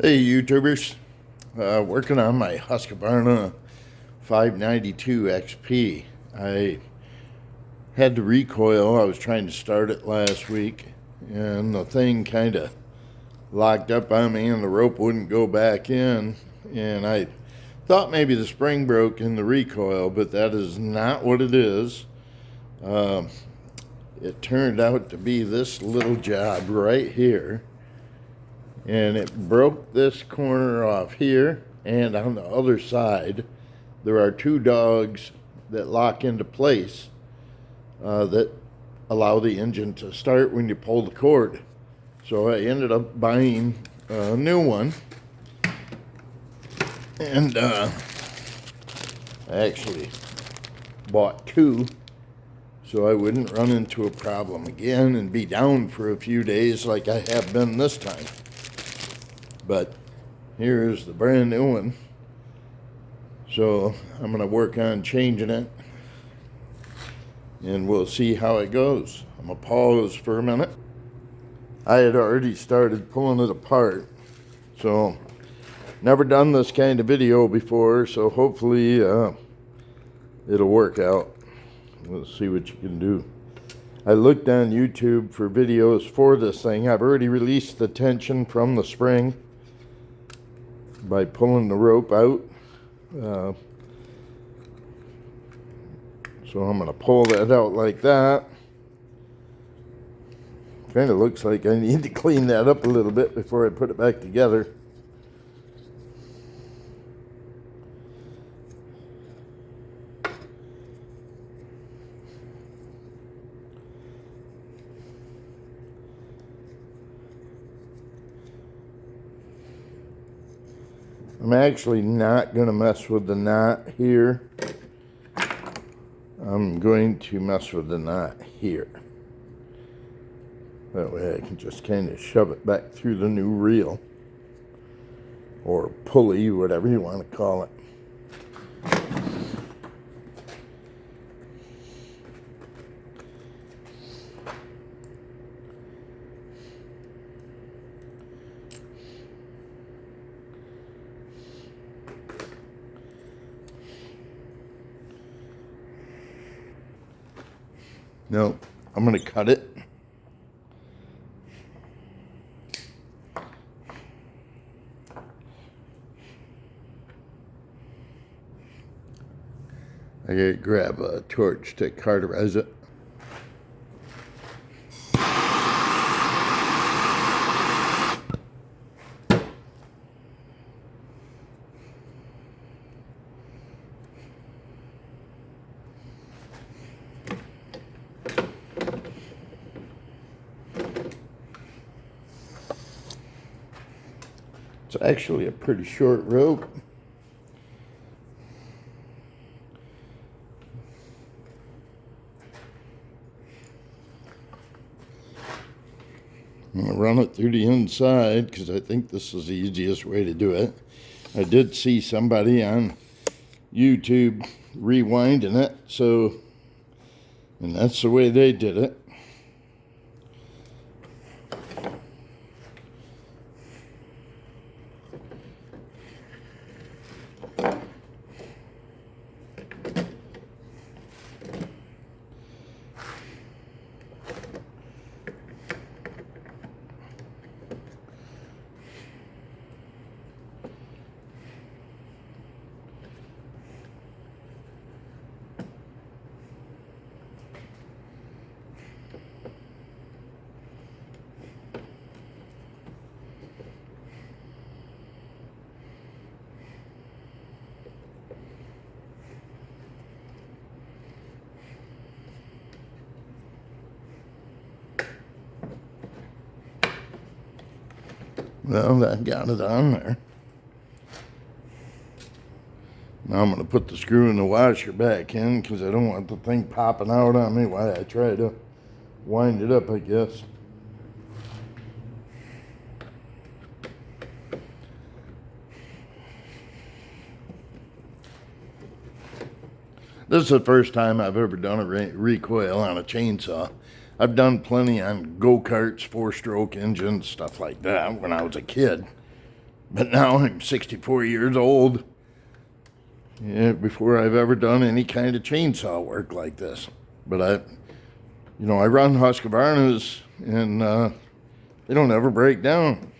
Hey YouTubers, working on my Husqvarna 592 XP. I had the recoil. I was trying to start it last week and the thing kind of locked up on me and the rope wouldn't go back in, and I thought maybe the spring broke in the recoil, but that is not what it is. It turned out to be this little job right here. And it broke this corner off here, and on the other side there are two dogs that lock into place that allow the engine to start when you pull the cord. So I ended up buying a new one, and I actually bought two so I wouldn't run into a problem again and be down for a few days like I have been this time. But here's the brand new one. So I'm going to work on changing it and we'll see how it goes. I'm going to pause for a minute. I had already started pulling it apart. So never done this kind of video before, so hopefully it'll work out. We'll see what you can do. I looked on YouTube for videos for this thing. I've already released the tension from the spring by pulling the rope out. So I'm going to pull that out like that. Kind of looks like I need to clean that up a little bit before I put it back together. I'm actually not going to mess with the knot here. I'm going to mess with the knot here. That way I can just kind of shove it back through the new reel. Or pulley, whatever you want to call it. No, I'm going to cut it. I gotta grab a torch to cauterize it. It's actually a pretty short rope. I'm going to run it through the inside because I think this is the easiest way to do it. I did see somebody on YouTube rewinding it, and that's the way they did it. Well, that got it on there. Now I'm going to put the screw in the washer back in because I don't want the thing popping out on me while I try to wind it up, I guess. This is the first time I've ever done a recoil on a chainsaw. I've done plenty on go-karts, four-stroke engines, stuff like that when I was a kid. But now I'm 64 years old. Yeah, before I've ever done any kind of chainsaw work like this. But I run Husqvarnas and they don't ever break down.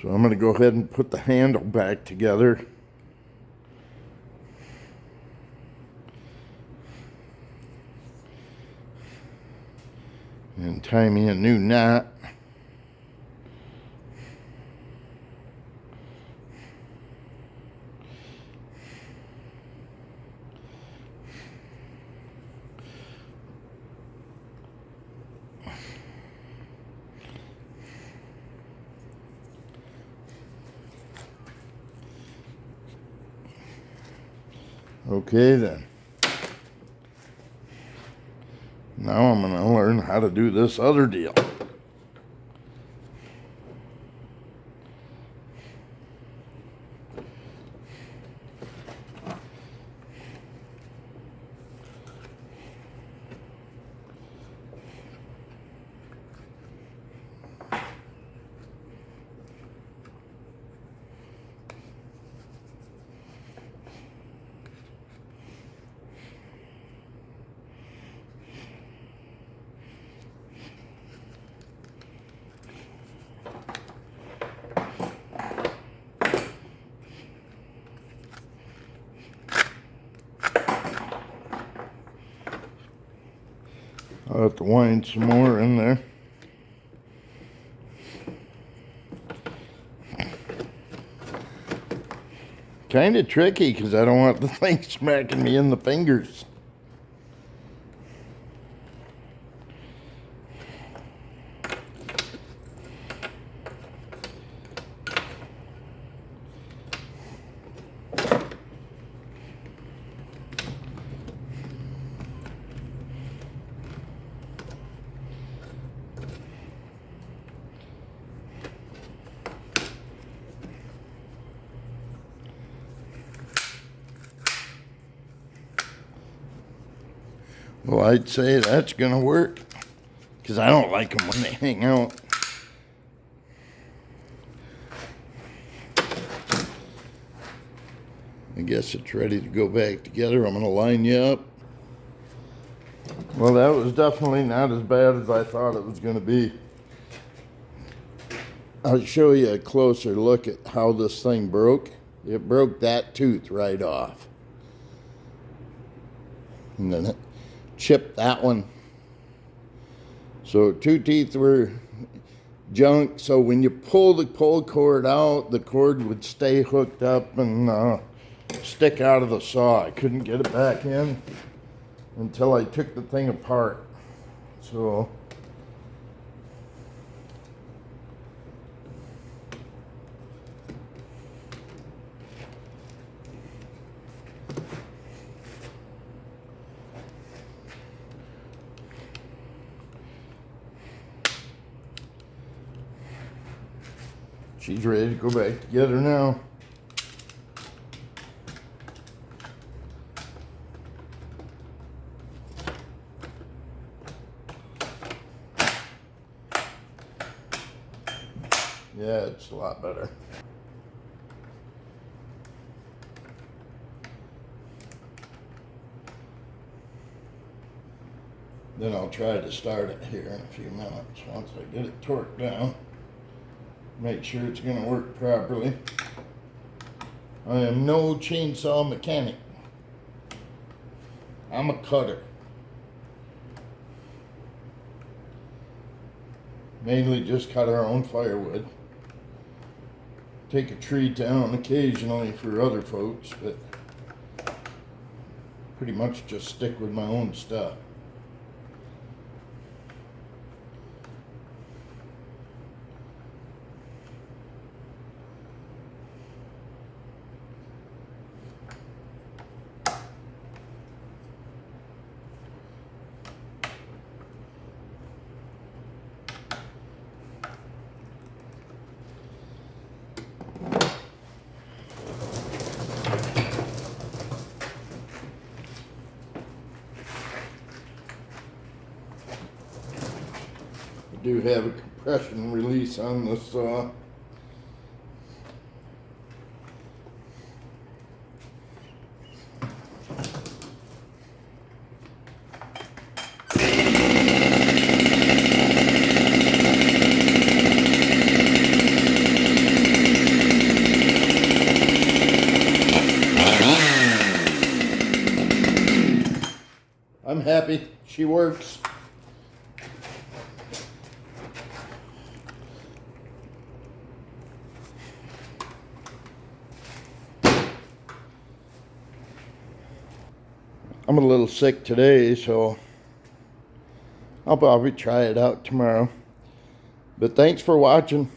So I'm going to go ahead and put the handle back together. And tie me a new knot. Okay then. Now I'm going to learn how to do this other deal. I'll have to wind some more in there. Kind of tricky because I don't want the thing smacking me in the fingers. Well, I'd say that's going to work because I don't like them when they hang out. I guess it's ready to go back together. I'm going to line you up. Well, that was definitely not as bad as I thought it was going to be. I'll show you a closer look at how this thing broke. It broke that tooth right off. And then it chipped that one. So 2 teeth were junk. So when you pull the pull cord out, the cord would stay hooked up and stick out of the saw. I couldn't get it back in until I took the thing apart. So she's ready to go back together now. Yeah, it's a lot better. Then I'll try to start it here in a few minutes once I get it torqued down. Make sure it's going to work properly. I am no chainsaw mechanic. I'm a cutter. Mainly just cut our own firewood. Take a tree down occasionally for other folks, but pretty much just stick with my own stuff. do have a compression release on this saw. I'm happy. She works. I'm a little sick today, so I'll probably try it out tomorrow. But thanks for watching.